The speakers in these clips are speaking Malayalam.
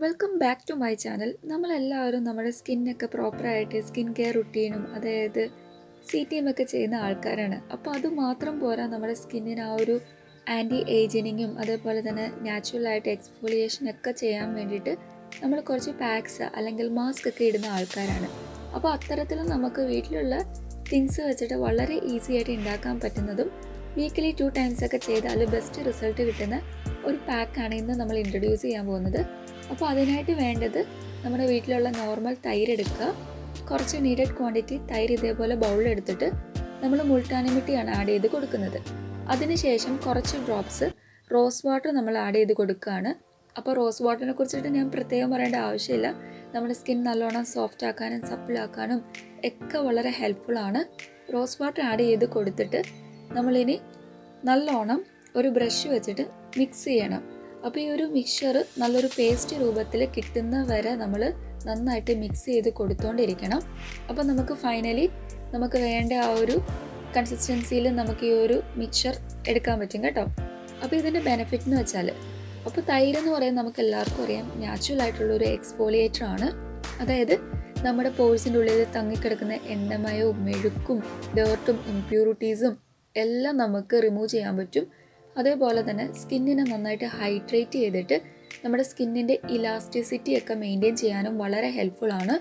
Welcome back to my channel. നമ്മളെല്ലാവരും നമ്മുടെ സ്കിന്നൊക്കെ പ്രോപ്പറായിട്ട് സ്കിൻ കെയർ റുട്ടീനും അതായത് CTM ഒക്കെ ചെയ്യുന്ന ആൾക്കാരാണ്. അപ്പോൾ അതുമാത്രം പോരാ, നമ്മുടെ സ്കിന്നിന് ആ ഒരു ആൻറ്റി ഏജിനിങ്ങും അതേപോലെ തന്നെ നാച്ചുറലായിട്ട് എക്സ്ഫോളിയേഷനൊക്കെ ചെയ്യാൻ വേണ്ടിയിട്ട് നമ്മൾ കുറച്ച് പാക്സ് അല്ലെങ്കിൽ മാസ്ക് ഒക്കെ ഇടുന്ന ആൾക്കാരാണ്. അപ്പോൾ അത്തരത്തിൽ നമുക്ക് വീട്ടിലുള്ള തിങ്സ് വെച്ചിട്ട് വളരെ ഈസി ആയിട്ട് ഉണ്ടാക്കാൻ പറ്റുന്നതും വീക്കിലി 2 times ഒക്കെ ചെയ്താൽ ബെസ്റ്റ് റിസൾട്ട് കിട്ടുന്ന ഒരു പാക്കാണ് ഇന്ന് നമ്മൾ ഇൻട്രൊഡ്യൂസ് ചെയ്യാൻ പോകുന്നത്. അപ്പോൾ അതിനായിട്ട് വേണ്ടത് നമ്മുടെ വീട്ടിലുള്ള നോർമൽ തൈര് എടുക്കുക. കുറച്ച് നീഡഡ് ക്വാണ്ടിറ്റി തൈര് ഇതേപോലെ ബൗളിലെടുത്തിട്ട് നമ്മൾ മുൾട്ടാനിമിട്ടിയാണ് ആഡ് ചെയ്ത് കൊടുക്കുന്നത്. അതിനുശേഷം കുറച്ച് ഡ്രോപ്സ് റോസ് വാട്ടർ നമ്മൾ ആഡ് ചെയ്ത് കൊടുക്കുകയാണ്. അപ്പോൾ റോസ് വാട്ടറിനെ കുറിച്ചിട്ട് ഞാൻ പ്രത്യേകം പറയേണ്ട ആവശ്യമില്ല. നമ്മുടെ സ്കിൻ നല്ലോണം സോഫ്റ്റ് ആക്കാനും സപ്പിളാക്കാനും ഒക്കെ വളരെ ഹെൽപ്ഫുള്ളാണ്. റോസ് വാട്ടർ ആഡ് ചെയ്ത് കൊടുത്തിട്ട് നമ്മളിനി നല്ലോണം ഒരു ബ്രഷ് വെച്ചിട്ട് മിക്സ് ചെയ്യണം. അപ്പോൾ ഈ ഒരു മിക്സ്ചർ നല്ലൊരു പേസ്റ്റ് രൂപത്തിൽ കിട്ടുന്ന വരെ നമ്മൾ നന്നായിട്ട് മിക്സ് ചെയ്ത് കൊടുത്തുകൊണ്ടിരിക്കണം. അപ്പോൾ നമുക്ക് ഫൈനലി നമുക്ക് വേണ്ട ആ ഒരു കൺസിസ്റ്റൻസിയിൽ നമുക്ക് ഈ ഒരു മിക്സ്ചർ എടുക്കാൻ പറ്റും കേട്ടോ. അപ്പോൾ ഇതിൻ്റെ ബെനിഫിറ്റ് എന്ന് വെച്ചാൽ, അപ്പോൾ തൈര് എന്ന് പറയുന്നത് നമുക്ക് എല്ലാവർക്കും അറിയാം നാച്ചുറൽ ആയിട്ടുള്ളൊരു എക്സ്ഫോളിയേറ്റർ ആണ്. അതായത് നമ്മുടെ പോഴ്സിൻ്റെ ഉള്ളിൽ തങ്ങിക്കിടക്കുന്ന എണ്ണമയവും മെഴുക്കും ഡേർട്ടും ഇംപ്യൂരിറ്റീസും എല്ലാം നമുക്ക് റിമൂവ് ചെയ്യാൻ പറ്റും. അതേപോലെ തന്നെ സ്കിന്നിനെ നന്നായിട്ട് ഹൈഡ്രേറ്റ് ചെയ്തിട്ട് നമ്മുടെ സ്കിന്നിൻ്റെ ഇലാസ്റ്റിസിറ്റി ഒക്കെ മെയിൻറ്റെയിൻ ചെയ്യാനും വളരെ ഹെൽപ്ഫുള്ളാണ്.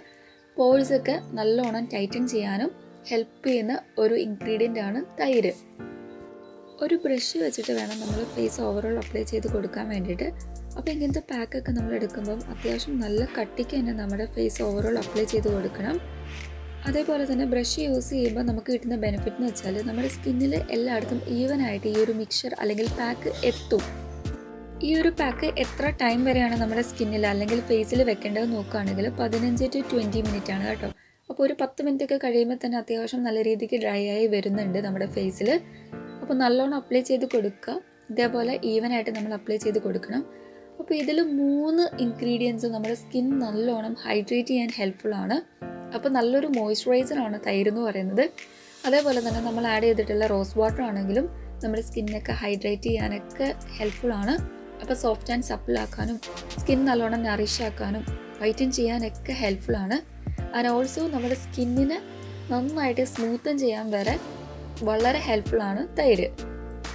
പോഴ്സൊക്കെ നല്ലോണം ടൈറ്റൻ ചെയ്യാനും ഹെൽപ്പ് ചെയ്യുന്ന ഒരു ഇൻഗ്രീഡിയൻ്റ് ആണ് തൈര്. ഒരു ബ്രഷ് വെച്ചിട്ട് വേണം നമ്മൾ ഫേസ് ഓവറോൾ അപ്ലൈ ചെയ്ത് കൊടുക്കാൻ വേണ്ടിയിട്ട്. അപ്പോൾ ഇങ്ങനത്തെ പാക്കൊക്കെ നമ്മൾ എടുക്കുമ്പം അത്യാവശ്യം നല്ല കട്ടിക്ക് തന്നെ നമ്മുടെ ഫേസ് ഓവറോൾ അപ്ലൈ ചെയ്ത് കൊടുക്കണം. അതേപോലെ തന്നെ ബ്രഷ് യൂസ് ചെയ്യുമ്പോൾ നമുക്ക് കിട്ടുന്ന ബെനിഫിറ്റ് എന്ന് വെച്ചാൽ നമ്മുടെ സ്കിന്നിൽ എല്ലായിടത്തും ഈവനായിട്ട് ഈ ഒരു മിക്സ്ചർ അല്ലെങ്കിൽ പാക്ക് എത്തും. ഈ ഒരു പാക്ക് എത്ര ടൈം വരെയാണ് നമ്മുടെ സ്കിന്നിൽ അല്ലെങ്കിൽ ഫേസിൽ വെക്കേണ്ടത് നോക്കുകയാണെങ്കിൽ 15 to 20 മിനിറ്റ് ആണ് കേട്ടോ. അപ്പോൾ ഒരു 10 മിനിറ്റ് ഒക്കെ കഴിയുമ്പോൾ തന്നെ അത്യാവശ്യം നല്ല രീതിക്ക് ഡ്രൈ ആയി വരുന്നുണ്ട് നമ്മുടെ ഫേസിൽ. അപ്പോൾ നല്ലോണം അപ്ലൈ ചെയ്ത് കൊടുക്കുക. ഇതേപോലെ ഈവനായിട്ട് നമ്മൾ അപ്ലൈ ചെയ്ത് കൊടുക്കണം. അപ്പോൾ ഇതിൽ 3 ഇൻഗ്രീഡിയൻസ് നമ്മുടെ സ്കിൻ നല്ലോണം ഹൈഡ്രേറ്റ് ചെയ്യാൻ ഹെൽപ്ഫുള്ളാണ്. അപ്പോൾ നല്ലൊരു മോയ്സ്ചറൈസറാണ് തൈര് എന്ന് പറയുന്നത്. അതേപോലെ തന്നെ നമ്മൾ ആഡ് ചെയ്തിട്ടുള്ള റോസ് വാട്ടർ ആണെങ്കിലും നമ്മുടെ സ്കിന്നൊക്കെ ഹൈഡ്രേറ്റ് ചെയ്യാനൊക്കെ ഹെൽപ്ഫുള്ളാണ്. അപ്പോൾ സോഫ്റ്റ് ആൻഡ് സപ്പിളാക്കാനും സ്കിൻ നല്ലോണം നറിഷ് ആക്കാനും വൈറ്റൻ ചെയ്യാനൊക്കെ ഹെൽപ്ഫുള്ളാണ്. ആൻഡ് ഓൾസോ നമ്മുടെ സ്കിന്നിനെ നന്നായിട്ട് സ്മൂത്തൻ ചെയ്യാൻ വരെ വളരെ ഹെൽപ്ഫുള്ളാണ് തൈര്.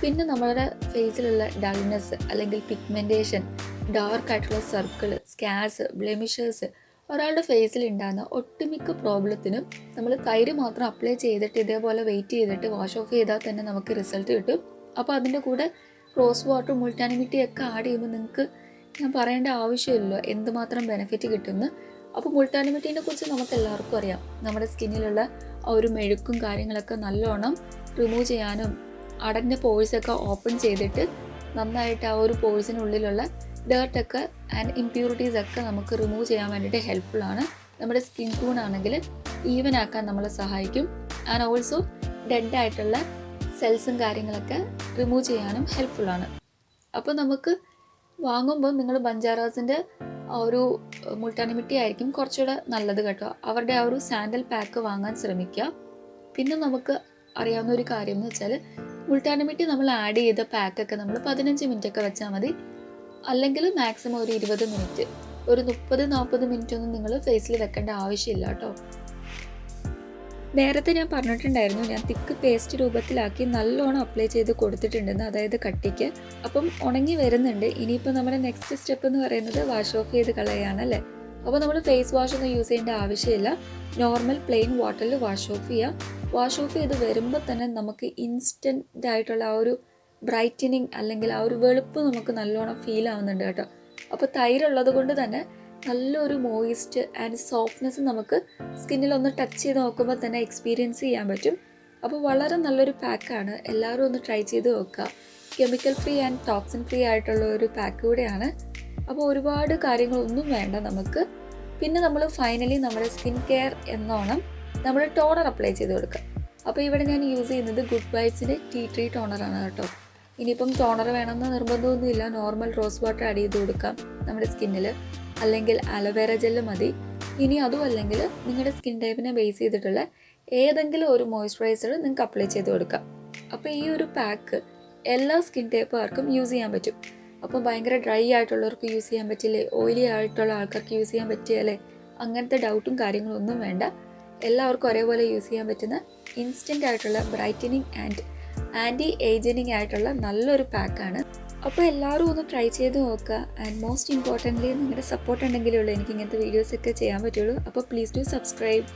പിന്നെ നമ്മുടെ ഫേസിലുള്ള ഡൾനെസ് അല്ലെങ്കിൽ പിഗ്മെൻറ്റേഷൻ, ഡാർക്ക് ആയിട്ടുള്ള സർക്കിൾ, സ്കാസ്, ബ്ലെമിഷേഴ്സ്, ഒരാളുടെ ഫേസിൽ ഉണ്ടാകുന്ന ഒട്ടുമിക്ക പ്രോബ്ലത്തിനും നമ്മൾ തൈര് മാത്രം അപ്ലൈ ചെയ്തിട്ട് ഇതേപോലെ വെയിറ്റ് ചെയ്തിട്ട് വാഷ് ഓഫ് ചെയ്താൽ തന്നെ നമുക്ക് റിസൾട്ട് കിട്ടും. അപ്പോൾ അതിൻ്റെ കൂടെ റോസ് വാട്ടർ മുൾട്ടാനിമിറ്റി ഒക്കെ ആഡ് ചെയ്യുമ്പോൾ നിങ്ങൾക്ക് ഞാൻ പറയേണ്ട ആവശ്യമില്ലല്ലോ എന്തുമാത്രം ബെനിഫിറ്റ് കിട്ടുമെന്ന്. അപ്പോൾ മുൾട്ടാനിമിറ്റീനെ കുറിച്ച് നമുക്ക് എല്ലാവർക്കും അറിയാം. നമ്മുടെ സ്കിന്നിലുള്ള ആ ഒരു മെഴുക്കും കാര്യങ്ങളൊക്കെ നല്ലോണം റിമൂവ് ചെയ്യാനും അടഞ്ഞ പോഴ്സൊക്കെ ഓപ്പൺ ചെയ്തിട്ട് നന്നായിട്ട് ആ ഒരു പോഴ്സിനുള്ളിലുള്ള ഡേർട്ടൊക്കെ ആൻഡ് ഇംപ്യൂരിറ്റീസ് ഒക്കെ നമുക്ക് റിമൂവ് ചെയ്യാൻ വേണ്ടിയിട്ട് ഹെൽപ്ഫുള്ളാണ്. നമ്മുടെ സ്കിൻ ടൂൺ ആണെങ്കിൽ ഈവൻ ആക്കാൻ നമ്മളെ സഹായിക്കും. ആൻഡ് ഓൾസോ ഡെഡ് ആയിട്ടുള്ള സെൽസും കാര്യങ്ങളൊക്കെ റിമൂവ് ചെയ്യാനും ഹെൽപ്ഫുള്ളാണ്. അപ്പോൾ നമുക്ക് വാങ്ങുമ്പോൾ നിങ്ങൾ ബഞ്ചാറാസിൻ്റെ ആ ഒരു മുൾട്ടാനിമിട്ടി ആയിരിക്കും കുറച്ചുകൂടെ നല്ലത് കേട്ടോ. അവരുടെ ആ ഒരു സാൻഡൽ പാക്ക് വാങ്ങാൻ ശ്രമിക്കുക. പിന്നെ നമുക്ക് അറിയാവുന്ന ഒരു കാര്യം എന്ന് വെച്ചാൽ മുൾട്ടാനിമിട്ടി നമ്മൾ ആഡ് ചെയ്ത പാക്കൊക്കെ നമ്മൾ 15 മിനിറ്റ് ഒക്കെ വെച്ചാൽ മതി. അല്ലെങ്കിൽ മാക്സിമം ഒരു 20 മിനിറ്റ്, ഒരു 30-40 മിനിറ്റ് ഒന്നും നിങ്ങൾ ഫേസിൽ വെക്കേണ്ട ആവശ്യമില്ല കേട്ടോ. നേരത്തെ ഞാൻ പറഞ്ഞിട്ടുണ്ടായിരുന്നു ഞാൻ തിക്ക് പേസ്റ്റ് രൂപത്തിലാക്കി നല്ലോണം അപ്ലൈ ചെയ്ത് കൊടുത്തിട്ടുണ്ടെന്ന്, അതായത് കട്ടിക്ക്. അപ്പം ഉണങ്ങി വരുന്നുണ്ട്. ഇനിയിപ്പോൾ നമ്മുടെ നെക്സ്റ്റ് സ്റ്റെപ്പ് എന്ന് പറയുന്നത് വാഷ് ഓഫ് ചെയ്ത് കളയുകയാണല്ലേ. അപ്പോൾ നമ്മൾ ഫേസ് വാഷ് ഒന്നും യൂസ് ചെയ്യേണ്ട ആവശ്യമില്ല. നോർമൽ പ്ലെയിൻ വാട്ടറിൽ വാഷ് ഓഫ് ചെയ്യുക. വാഷ് ഓഫ് ചെയ്ത് വരുമ്പോൾ തന്നെ നമുക്ക് ഇൻസ്റ്റൻ്റ് ആയിട്ടുള്ള ആ ഒരു ബ്രൈറ്റനിങ് അല്ലെങ്കിൽ ആ ഒരു വെളുപ്പ് നമുക്ക് നല്ലോണം ഫീൽ ആവുന്നുണ്ട് കേട്ടോ. അപ്പോൾ തൈരുള്ളത് കൊണ്ട് തന്നെ നല്ലൊരു മോയിസ്റ്റ് ആൻഡ് സോഫ്റ്റ്നെസ് നമുക്ക് സ്കിന്നിലൊന്ന് ടച്ച് ചെയ്ത് നോക്കുമ്പോൾ തന്നെ എക്സ്പീരിയൻസ് ചെയ്യാൻ പറ്റും. അപ്പോൾ വളരെ നല്ലൊരു പാക്കാണ്. എല്ലാവരും ഒന്ന് ട്രൈ ചെയ്ത് നോക്കുക. Chemical free and toxin free ആയിട്ടുള്ള ഒരു പാക്ക് കൂടെയാണ്. അപ്പോൾ ഒരുപാട് കാര്യങ്ങളൊന്നും വേണ്ട നമുക്ക്. പിന്നെ നമ്മൾ ഫൈനലി നമ്മുടെ സ്കിൻ കെയർ എന്നോണം നമ്മൾ ടോണർ അപ്ലൈ ചെയ്ത് കൊടുക്കുക. അപ്പോൾ ഇവിടെ ഞാൻ യൂസ് ചെയ്യുന്നത് LiQWYDസിൻ്റെ ടീ ട്രീ ടോണറാണ് കേട്ടോ. ഇനിയിപ്പം ടോണർ വേണമെന്ന് നിർബന്ധമൊന്നുമില്ല. നോർമൽ റോസ് വാട്ടർ ആഡ് ചെയ്ത് കൊടുക്കാം നമ്മുടെ സ്കിന്നിൽ, അല്ലെങ്കിൽ അലോവേറ ജെല്ല് മതി. ഇനി അതും അല്ലെങ്കിൽ നിങ്ങളുടെ സ്കിൻ ടൈപ്പിനെ ബേസ് ചെയ്തിട്ടുള്ള ഏതെങ്കിലും ഒരു മോയ്സ്ചറൈസർ നിങ്ങൾക്ക് അപ്ലൈ ചെയ്ത് കൊടുക്കാം. അപ്പോൾ ഈ ഒരു പാക്ക് എല്ലാ സ്കിൻ ടൈപ്പുകാർക്കും യൂസ് ചെയ്യാൻ പറ്റും. അപ്പോൾ ഭയങ്കര ഡ്രൈ ആയിട്ടുള്ളവർക്ക് യൂസ് ചെയ്യാൻ പറ്റില്ലേ, ഓയിലി ആയിട്ടുള്ള ആൾക്കാർക്ക് യൂസ് ചെയ്യാൻ പറ്റിയല്ലേ, അങ്ങനത്തെ ഡൗട്ടും കാര്യങ്ങളൊന്നും വേണ്ട. എല്ലാവർക്കും ഒരേപോലെ യൂസ് ചെയ്യാൻ പറ്റുന്ന ഇൻസ്റ്റൻ്റ് ആയിട്ടുള്ള ബ്രൈറ്റനിങ് ആൻഡ് ആൻറ്റി ഏജിനിങ് ആയിട്ടുള്ള നല്ലൊരു പാക്കാണ്. അപ്പോൾ എല്ലാവരും ഒന്ന് ട്രൈ ചെയ്ത് നോക്കുക. ആൻഡ് മോസ്റ്റ് ഇമ്പോർട്ടൻ്റ്ലി നിങ്ങളുടെ സപ്പോർട്ട് ഉണ്ടെങ്കിലേ ഉള്ളൂ എനിക്ക് ഇങ്ങനത്തെ വീഡിയോസൊക്കെ ചെയ്യാൻ പറ്റുള്ളൂ. അപ്പോൾ പ്ലീസ് ഡു സബ്സ്ക്രൈബ്.